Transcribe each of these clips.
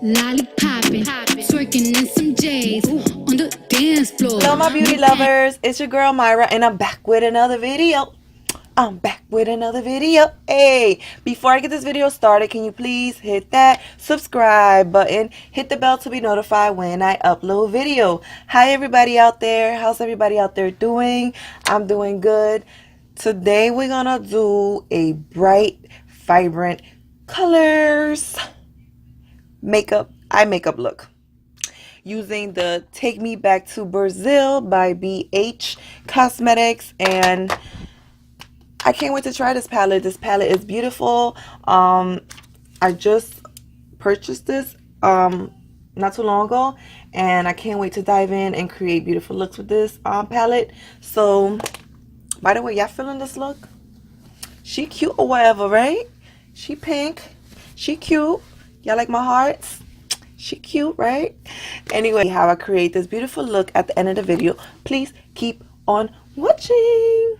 lollipopping, twerking in some J's on the dance floor. Hello my beauty lovers, it's your girl Myra and I'm back with another video. Hey, before I get this video started, can you please hit that subscribe button, hit the bell to be notified when I upload video. Hi everybody out there, how's everybody out there doing? I'm doing good. Today we're gonna do a bright, vibrant colors eye makeup look using the Take Me Back to Brazil by BH Cosmetics, and I can't wait to try this palette. This palette is beautiful. I just purchased this not too long ago, and I can't wait to dive in and create beautiful looks with this palette. So, by the way, y'all feeling this look? She cute or whatever, right? She pink. She cute. Y'all like my hearts? She cute, right? Anyway, how I create this beautiful look at the end of the video. Please keep on watching.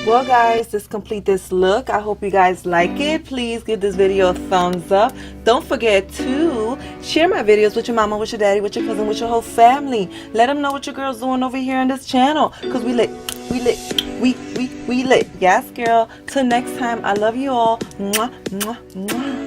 Well guys, this complete this look. I hope you guys like it. Please give this video a thumbs up. Don't forget to share my videos with your mama, with your daddy, with your cousin, with your whole family. Let them know what your girl's doing over here on this channel, because we lit. We lit. Yes girl. Till next time, I love you all. Mwah, mwah, mwah.